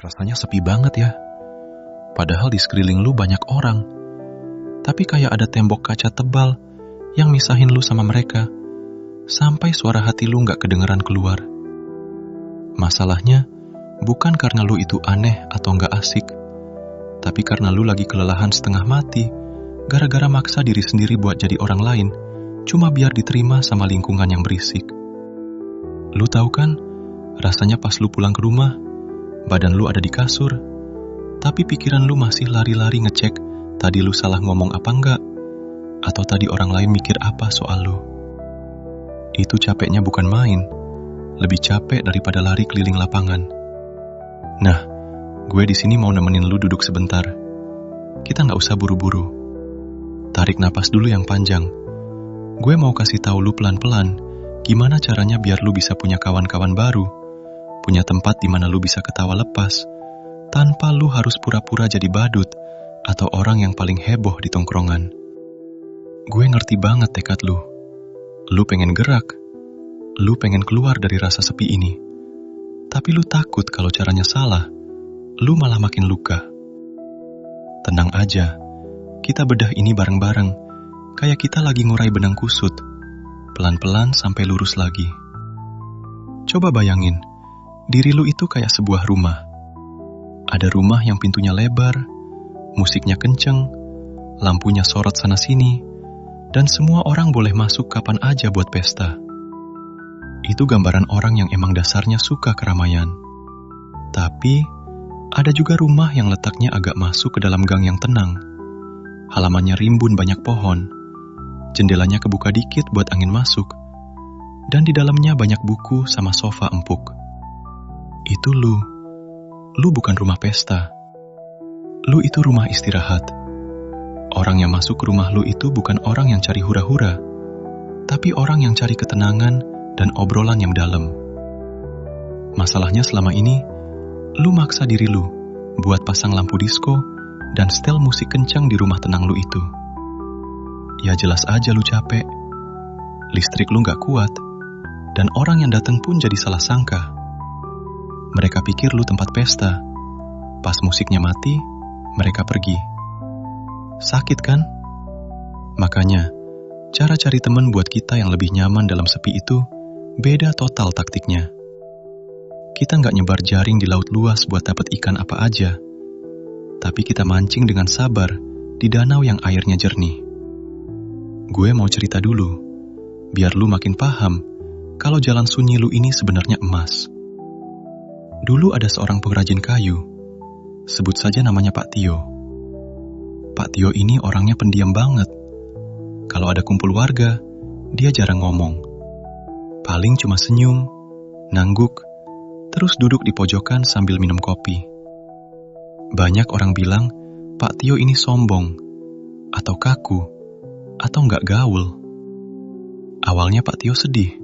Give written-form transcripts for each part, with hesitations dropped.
Rasanya sepi banget ya. Padahal di sekeliling lu banyak orang. Tapi kayak ada tembok kaca tebal yang misahin lu sama mereka. Sampai suara hati lu gak kedengeran keluar. Masalahnya, bukan karena lu itu aneh atau gak asik. Tapi karena lu lagi kelelahan setengah mati, gara-gara maksa diri sendiri buat jadi orang lain, cuma biar diterima sama lingkungan yang berisik. Lu tahu kan, rasanya pas lu pulang ke rumah, badan lu ada di kasur, tapi pikiran lu masih lari-lari ngecek tadi lu salah ngomong apa enggak, atau tadi orang lain mikir apa soal lu. Itu capeknya bukan main, lebih capek daripada lari keliling lapangan. Nah, gue di sini mau nemenin lu duduk sebentar. Kita nggak usah buru-buru. Tarik napas dulu yang panjang. Gue mau kasih tahu lu pelan-pelan gimana caranya biar lu bisa punya kawan-kawan baru, punya tempat di mana lu bisa ketawa lepas, tanpa lu harus pura-pura jadi badut atau orang yang paling heboh di tongkrongan. Gue ngerti banget tekad lu. Lu pengen gerak. Lu pengen keluar dari rasa sepi ini. Tapi lu takut kalau caranya salah, lu malah makin luka. Tenang aja, kita bedah ini bareng-bareng, kayak kita lagi ngurai benang kusut, pelan-pelan sampai lurus lagi. Coba bayangin, diri lu itu kayak sebuah rumah. Ada rumah yang pintunya lebar, musiknya kenceng, lampunya sorot sana-sini, dan semua orang boleh masuk kapan aja buat pesta. Itu gambaran orang yang emang dasarnya suka keramaian. Tapi, ada juga rumah yang letaknya agak masuk ke dalam gang yang tenang. Halamannya rimbun banyak pohon, jendelanya kebuka dikit buat angin masuk, dan di dalamnya banyak buku sama sofa empuk. Itu lu. Lu bukan rumah pesta. Lu itu rumah istirahat. Orang yang masuk ke rumah lu itu bukan orang yang cari hura-hura, tapi orang yang cari ketenangan dan obrolan yang dalam. Masalahnya selama ini, lu maksa diri lu buat pasang lampu disko dan setel musik kencang di rumah tenang lu itu. Ya jelas aja lu capek, listrik lu gak kuat, dan orang yang datang pun jadi salah sangka. Mereka pikir lu tempat pesta. Pas musiknya mati, mereka pergi. Sakit kan? Makanya, cara cari teman buat kita yang lebih nyaman dalam sepi itu beda total taktiknya. Kita nggak nyebar jaring di laut luas buat dapat ikan apa aja, tapi kita mancing dengan sabar di danau yang airnya jernih. Gue mau cerita dulu, biar lu makin paham kalau jalan sunyi lu ini sebenarnya emas. Dulu ada seorang pengrajin kayu, sebut saja namanya Pak Tio. Pak Tio ini orangnya pendiam banget. Kalau ada kumpul warga, dia jarang ngomong. Paling cuma senyum, nangguk, terus duduk di pojokan sambil minum kopi. Banyak orang bilang Pak Tio ini sombong, atau kaku, atau nggak gaul. Awalnya Pak Tio sedih.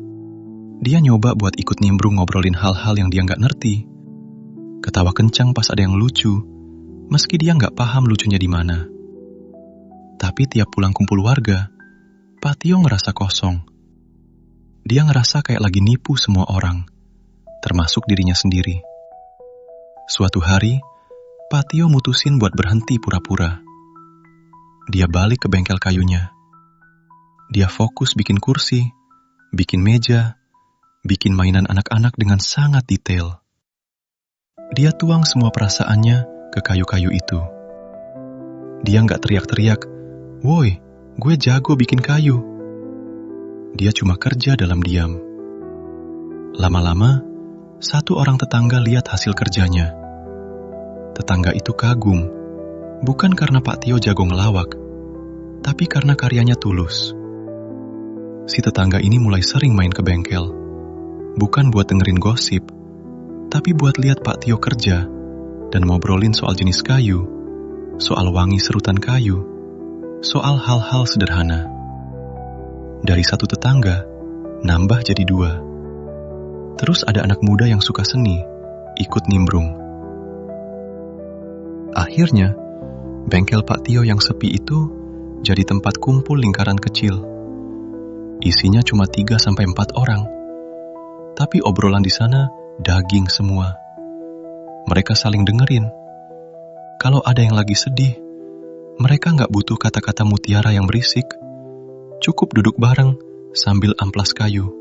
Dia nyoba buat ikut nimbrung ngobrolin hal-hal yang dia nggak ngerti. Ketawa kencang pas ada yang lucu, meski dia nggak paham lucunya di mana. Tapi tiap pulang kumpul warga, Pak Tio ngerasa kosong. Dia ngerasa kayak lagi nipu semua orang, termasuk dirinya sendiri. Suatu hari, Pak Tio mutusin buat berhenti pura-pura. Dia balik ke bengkel kayunya. Dia fokus bikin kursi, bikin meja, bikin mainan anak-anak dengan sangat detail. Dia tuang semua perasaannya ke kayu-kayu itu. Dia nggak teriak-teriak, "Woi, gue jago bikin kayu." Dia cuma kerja dalam diam. Lama-lama, satu orang tetangga lihat hasil kerjanya. Tetangga itu kagum, bukan karena Pak Tio jago ngelawak, tapi karena karyanya tulus. Si tetangga ini mulai sering main ke bengkel, bukan buat dengerin gosip, tapi buat lihat Pak Tio kerja dan ngobrolin soal jenis kayu, soal wangi serutan kayu, soal hal-hal sederhana. Dari satu tetangga, nambah jadi 2. Terus ada anak muda yang suka seni, ikut nimbrung. Akhirnya, bengkel Pak Tio yang sepi itu jadi tempat kumpul lingkaran kecil. Isinya cuma 3-4 orang. Tapi obrolan di sana daging semua. Mereka saling dengerin. Kalau ada yang lagi sedih, mereka nggak butuh kata-kata mutiara yang berisik. Cukup duduk bareng sambil amplas kayu.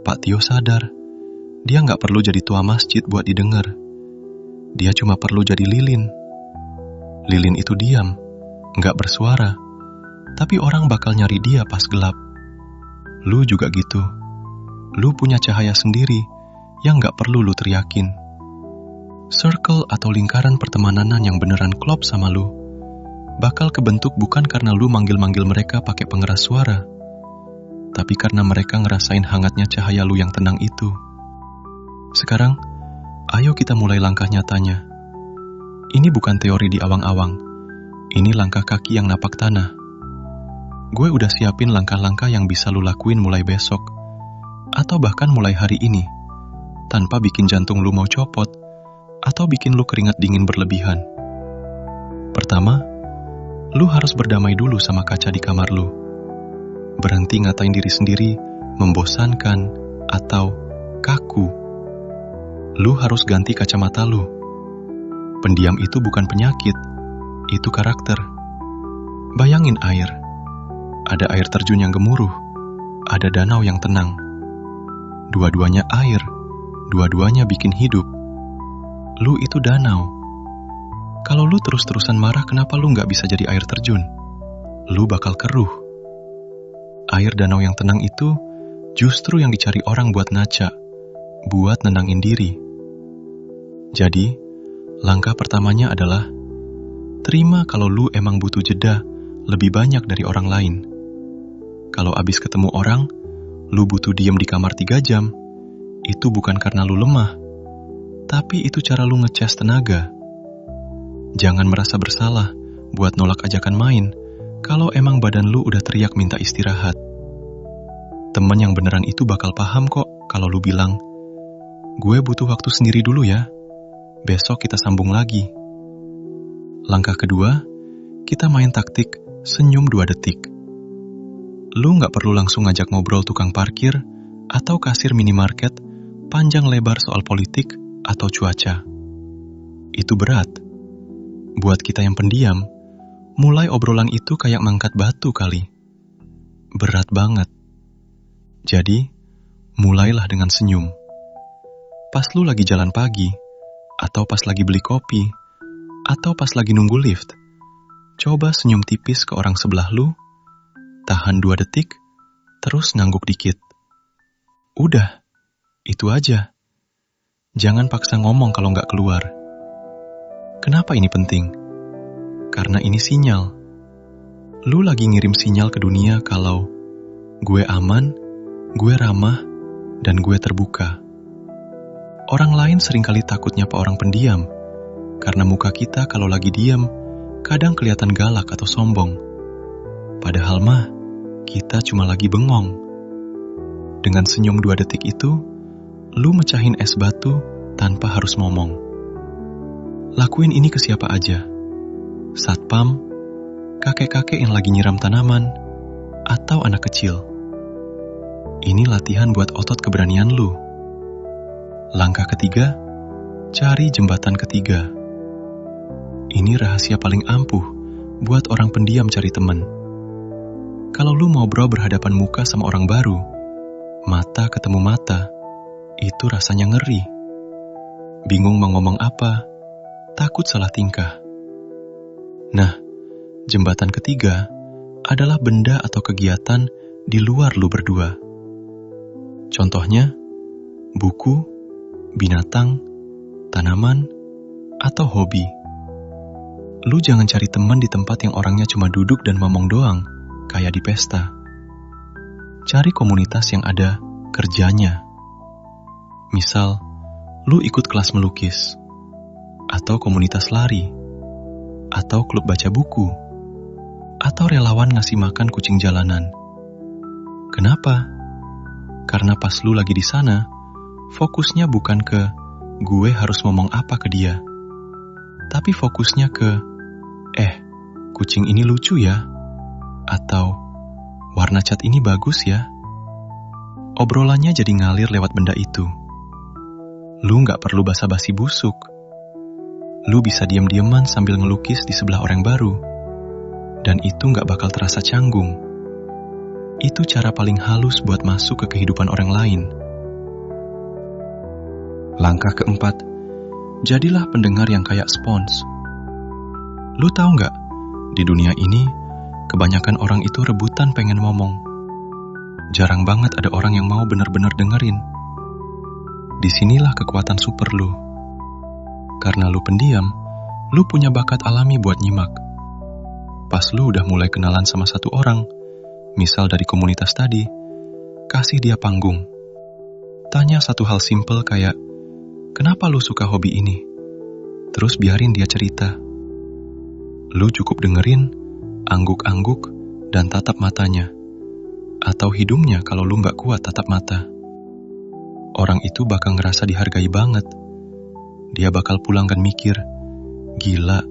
Pak Tio sadar, dia nggak perlu jadi tua masjid buat didengar. Dia cuma perlu jadi lilin. Lilin itu diam, nggak bersuara, tapi orang bakal nyari dia pas gelap. Lu juga gitu. Lu punya cahaya sendiri yang nggak perlu lu teriakin. Circle atau lingkaran pertemanan yang beneran klop sama lu bakal kebentuk bukan karena lu manggil-manggil mereka pakai pengeras suara, tapi karena mereka ngerasain hangatnya cahaya lu yang tenang itu. Sekarang, ayo kita mulai langkah nyatanya. Ini bukan teori di awang-awang. Ini langkah kaki yang napak tanah. Gue udah siapin langkah-langkah yang bisa lu lakuin mulai besok, atau bahkan mulai hari ini, tanpa bikin jantung lu mau copot, atau bikin lu keringat dingin berlebihan. Pertama, lu harus berdamai dulu sama kaca di kamar lu. Berhenti ngatain diri sendiri, membosankan, atau kaku. Lu harus ganti kacamata lu. Pendiam itu bukan penyakit, itu karakter. Bayangin air. Ada air terjun yang gemuruh, ada danau yang tenang. Dua-duanya air, dua-duanya bikin hidup. Lu itu danau. Kalau lu terus-terusan marah, kenapa lu nggak bisa jadi air terjun? Lu bakal keruh. Air danau yang tenang itu justru yang dicari orang buat ngaca, buat nenangin diri. Jadi, langkah pertamanya adalah terima kalau lu emang butuh jeda lebih banyak dari orang lain. Kalau abis ketemu orang, lu butuh diem di kamar 3 jam, itu bukan karena lu lemah, tapi itu cara lu ngecas tenaga. Jangan merasa bersalah buat nolak ajakan main kalau emang badan lu udah teriak minta istirahat. Temen yang beneran itu bakal paham kok kalau lu bilang, gue butuh waktu sendiri dulu ya, besok kita sambung lagi. Langkah kedua, kita main taktik senyum 2 detik. Lu gak perlu langsung ngajak ngobrol tukang parkir atau kasir minimarket panjang lebar soal politik atau cuaca. Itu berat. Buat kita yang pendiam, mulai obrolan itu kayak mangkat batu kali. Berat banget. Jadi, mulailah dengan senyum. Pas lu lagi jalan pagi, atau pas lagi beli kopi, atau pas lagi nunggu lift, coba senyum tipis ke orang sebelah lu, tahan 2 detik, terus ngangguk dikit. Udah, itu aja. Jangan paksa ngomong kalau nggak keluar. Kenapa ini penting? Karena ini sinyal. Lu lagi ngirim sinyal ke dunia kalau gue aman, gue ramah, dan gue terbuka. Orang lain seringkali takut nyapa orang pendiam, karena muka kita kalau lagi diam, kadang kelihatan galak atau sombong. Padahal mah, kita cuma lagi bengong. Dengan senyum 2 detik itu, lu mecahin es batu tanpa harus ngomong. Lakuin ini ke siapa aja. Satpam, kakek-kakek yang lagi nyiram tanaman, atau anak kecil. Ini latihan buat otot keberanian lu. Langkah ketiga, cari jembatan ketiga. Ini rahasia paling ampuh buat orang pendiam cari teman. Kalau lu ngobrol berhadapan muka sama orang baru, mata ketemu mata, itu rasanya ngeri. Bingung mau ngomong apa, takut salah tingkah. Nah, jembatan ketiga adalah benda atau kegiatan di luar lu berdua. Contohnya, buku, binatang, tanaman, atau hobi. Lu jangan cari teman di tempat yang orangnya cuma duduk dan ngomong doang, kayak di pesta. Cari komunitas yang ada kerjanya. Misal, lu ikut kelas melukis, atau komunitas lari, atau klub baca buku, atau relawan ngasih makan kucing jalanan. Kenapa? Karena pas lu lagi di sana, fokusnya bukan ke gue harus ngomong apa ke dia, tapi fokusnya ke kucing ini lucu ya, atau warna cat ini bagus ya. Obrolannya jadi ngalir lewat benda itu. Lu nggak perlu basa-basi busuk. Lu bisa diam-diaman sambil ngelukis di sebelah orang baru. Dan itu nggak bakal terasa canggung. Itu cara paling halus buat masuk ke kehidupan orang lain. Langkah keempat, jadilah pendengar yang kayak spons. Lu tahu nggak, di dunia ini, kebanyakan orang itu rebutan pengen ngomong. Jarang banget ada orang yang mau benar-benar dengerin. Disinilah kekuatan super lu. Karena lu pendiam, lu punya bakat alami buat nyimak. Pas lu udah mulai kenalan sama satu orang, misal dari komunitas tadi, kasih dia panggung. Tanya satu hal simpel kayak, kenapa lu suka hobi ini? Terus biarin dia cerita. Lu cukup dengerin, angguk-angguk, dan tatap matanya. Atau hidungnya kalau lu gak kuat tatap mata. Orang itu bakal ngerasa dihargai banget. Dia bakal pulang dan mikir, gila,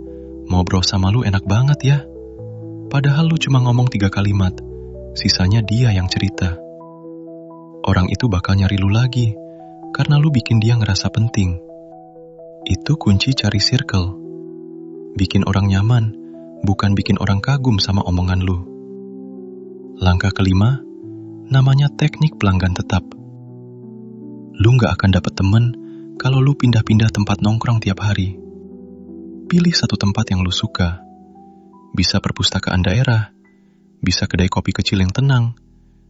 ngobrol sama lu enak banget ya. Padahal lu cuma ngomong 3 kalimat, sisanya dia yang cerita. Orang itu bakal nyari lu lagi, karena lu bikin dia ngerasa penting. Itu kunci cari circle. Bikin orang nyaman, bukan bikin orang kagum sama omongan lu. Langkah kelima, namanya teknik pelanggan tetap. Lu gak akan dapet temen kalau lu pindah-pindah tempat nongkrong tiap hari. Pilih satu tempat yang lu suka. Bisa perpustakaan daerah, bisa kedai kopi kecil yang tenang,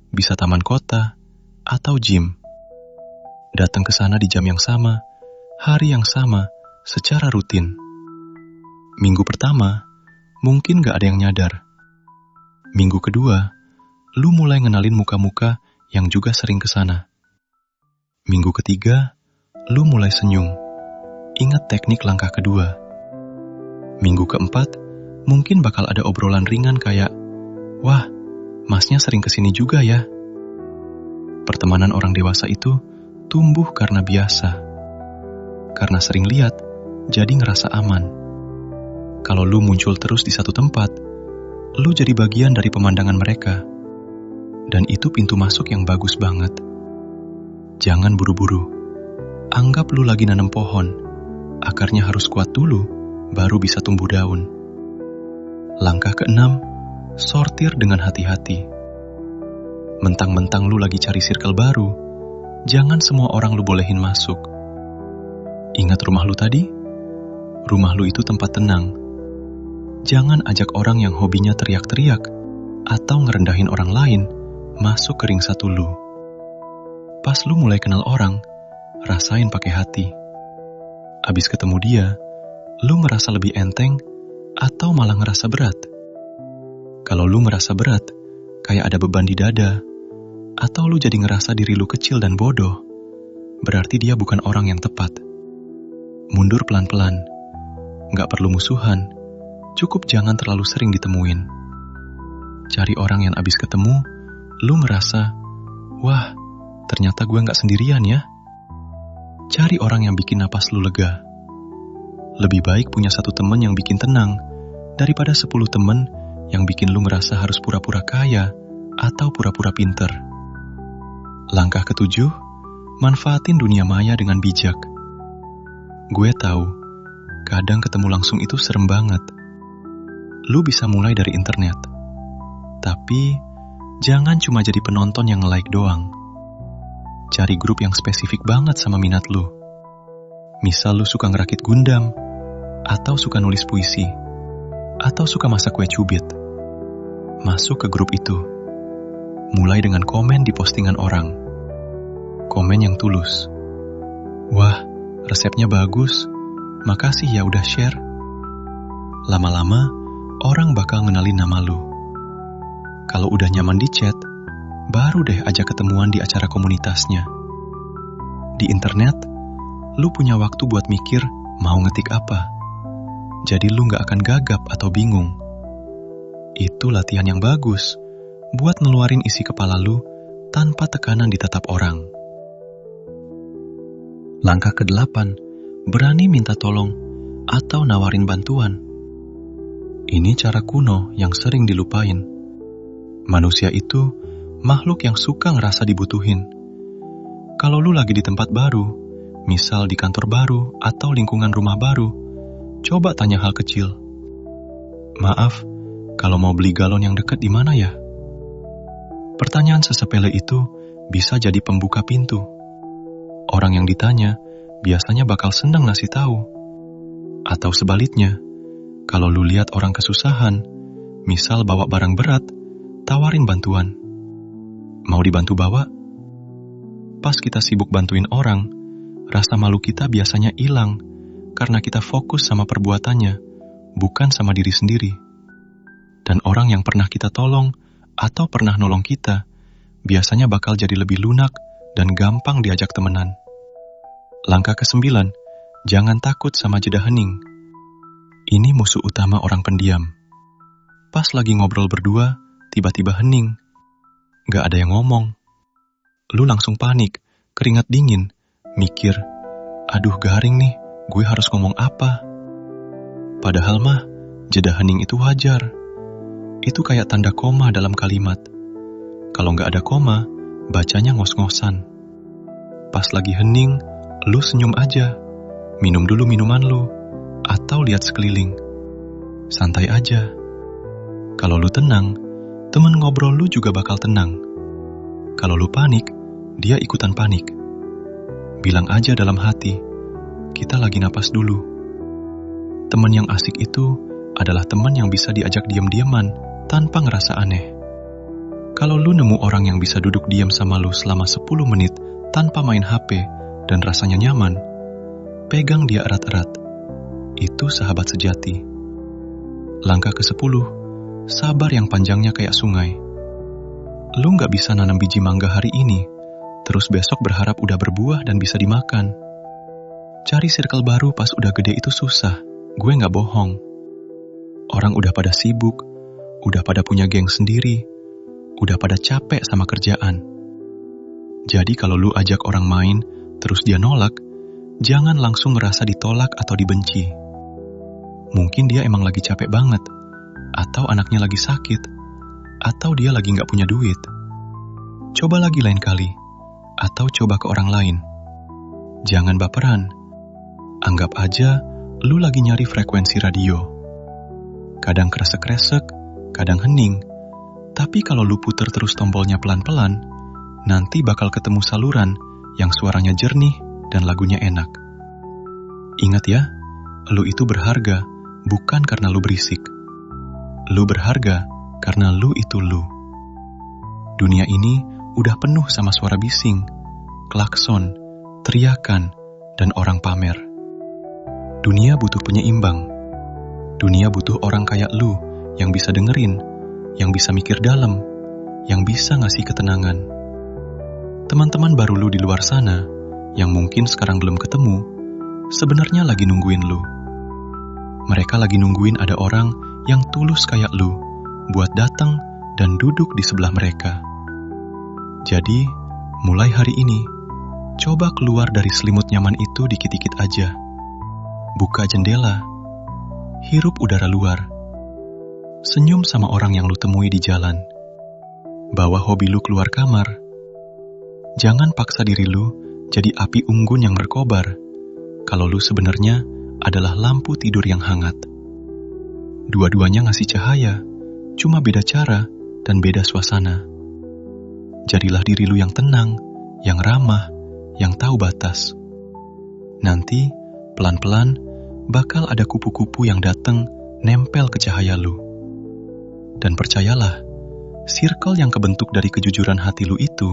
bisa taman kota, atau gym. Datang ke sana di jam yang sama, hari yang sama, secara rutin. Minggu pertama, mungkin gak ada yang nyadar. Minggu kedua, lu mulai ngenalin muka-muka yang juga sering ke sana. Minggu ketiga, lu mulai senyum. Ingat teknik langkah kedua. Minggu keempat, mungkin bakal ada obrolan ringan kayak, wah, masnya sering kesini juga ya. Pertemanan orang dewasa itu tumbuh karena biasa. Karena sering lihat, jadi ngerasa aman. Kalau lu muncul terus di satu tempat, lu jadi bagian dari pemandangan mereka. Dan itu pintu masuk yang bagus banget. Jangan buru-buru. Anggap lu lagi nanam pohon. Akarnya harus kuat dulu, baru bisa tumbuh daun. Langkah keenam, sortir dengan hati-hati. Mentang-mentang lu lagi cari circle baru, jangan semua orang lu bolehin masuk. Ingat rumah lu tadi? Rumah lu itu tempat tenang. Jangan ajak orang yang hobinya teriak-teriak atau ngerendahin orang lain masuk ke ring satu lu. Pas lu mulai kenal orang, rasain pakai hati. Abis ketemu dia, lu ngerasa lebih enteng atau malah ngerasa berat? Kalau lu ngerasa berat, kayak ada beban di dada, atau lu jadi ngerasa diri lu kecil dan bodoh, berarti dia bukan orang yang tepat. Mundur pelan-pelan. Gak perlu musuhan, cukup jangan terlalu sering ditemuin. Cari orang yang abis ketemu, lu ngerasa, wah, ternyata gue gak sendirian ya. Cari orang yang bikin napas lu lega. Lebih baik punya satu teman yang bikin tenang, daripada 10 teman yang bikin lu ngerasa harus pura-pura kaya atau pura-pura pinter. Langkah ketujuh, manfaatin dunia maya dengan bijak. Gue tahu, kadang ketemu langsung itu serem banget. Lu bisa mulai dari internet. Tapi, jangan cuma jadi penonton yang like doang. Cari grup yang spesifik banget sama minat lu. Misal lu suka ngerakit Gundam, atau suka nulis puisi, atau suka masak kue cubit. Masuk ke grup itu. Mulai dengan komen di postingan orang. Komen yang tulus. Wah, resepnya bagus. Makasih ya udah share. Lama-lama, orang bakal ngenalin nama lu. Kalau udah nyaman di chat, baru deh ajak ketemuan di acara komunitasnya. Di internet, lu punya waktu buat mikir mau ngetik apa. Jadi lu gak akan gagap atau bingung. Itu latihan yang bagus buat ngeluarin isi kepala lu tanpa tekanan di tatap orang. Langkah ke-8, berani minta tolong atau nawarin bantuan. Ini cara kuno yang sering dilupain. Manusia itu makhluk yang suka ngerasa dibutuhin. Kalau lu lagi di tempat baru, Misal di kantor baru atau lingkungan rumah baru, coba tanya hal kecil. Maaf, kalau mau beli galon yang dekat di mana ya? Pertanyaan sesepele itu bisa jadi pembuka pintu. Orang yang ditanya biasanya bakal senang ngasih tahu. Atau sebaliknya, kalau lu lihat orang kesusahan, misal bawa barang berat, tawarin bantuan. Mau dibantu bawa? Pas kita sibuk bantuin orang, rasa malu kita biasanya hilang karena kita fokus sama perbuatannya, bukan sama diri sendiri. Dan orang yang pernah kita tolong atau pernah nolong kita, biasanya bakal jadi lebih lunak dan gampang diajak temenan. Langkah ke-9, jangan takut sama jeda hening. Ini musuh utama orang pendiam. Pas lagi ngobrol berdua, tiba-tiba hening. Gak ada yang ngomong. Lu langsung panik, keringat dingin, mikir, aduh garing nih, gue harus ngomong apa? Padahal mah, jeda hening itu wajar. Itu kayak tanda koma dalam kalimat. Kalau nggak ada koma, bacanya ngos-ngosan. Pas lagi hening, lu senyum aja. Minum dulu minuman lu, atau lihat sekeliling. Santai aja. Kalau lu tenang, temen ngobrol lu juga bakal tenang. Kalau lu panik, dia ikutan panik. Bilang aja dalam hati, kita lagi napas dulu. Temen yang asik itu adalah temen yang bisa diajak diam-diaman tanpa ngerasa aneh. Kalau lu nemu orang yang bisa duduk diam sama lu selama 10 menit tanpa main HP dan rasanya nyaman, pegang dia erat-erat. Itu sahabat sejati. Langkah ke-10, sabar yang panjangnya kayak sungai. Lu gak bisa nanam biji mangga hari ini, terus besok berharap udah berbuah dan bisa dimakan. Cari circle baru pas udah gede itu susah, gue gak bohong. Orang udah pada sibuk, udah pada punya geng sendiri, udah pada capek sama kerjaan. Jadi kalau lu ajak orang main, terus dia nolak, jangan langsung ngerasa ditolak atau dibenci. Mungkin dia emang lagi capek banget, atau anaknya lagi sakit, atau dia lagi gak punya duit. Coba lagi lain kali, atau coba ke orang lain. Jangan baperan. Anggap aja lu lagi nyari frekuensi radio. Kadang kresek-kresek, kadang hening. Tapi kalau lu puter terus tombolnya pelan-pelan, nanti bakal ketemu saluran yang suaranya jernih dan lagunya enak. Ingat ya, lu itu berharga bukan karena lu berisik. Lu berharga karena lu itu lu. Dunia ini udah penuh sama suara bising, klakson, teriakan, dan orang pamer. Dunia butuh penyeimbang. Dunia butuh orang kayak lu yang bisa dengerin, yang bisa mikir dalam, yang bisa ngasih ketenangan. Teman-teman baru lu di luar sana, yang mungkin sekarang belum ketemu, sebenarnya lagi nungguin lu. Mereka lagi nungguin ada orang yang tulus kayak lu, buat datang dan duduk di sebelah mereka. Jadi, mulai hari ini, coba keluar dari selimut nyaman itu dikit-dikit aja. Buka jendela, hirup udara luar. Senyum sama orang yang lu temui di jalan. Bawa hobi lu keluar kamar. Jangan paksa diri lu jadi api unggun yang berkobar, kalau lu sebenarnya adalah lampu tidur yang hangat. Dua-duanya ngasih cahaya, cuma beda cara dan beda suasana. Jadilah diri lu yang tenang, yang ramah, yang tahu batas. Nanti, pelan-pelan, bakal ada kupu-kupu yang datang nempel ke cahaya lu. Dan percayalah, circle yang kebentuk dari kejujuran hati lu itu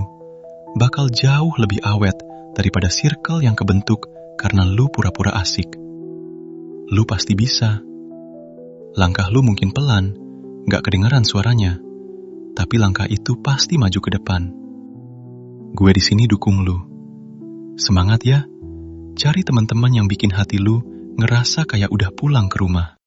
bakal jauh lebih awet daripada circle yang kebentuk karena lu pura-pura asik. Lu pasti bisa. Langkah lu mungkin pelan, gak kedengaran suaranya, tapi langkah itu pasti maju ke depan. Gue di sini dukung lu. Semangat ya, cari teman-teman yang bikin hati lu ngerasa kayak udah pulang ke rumah.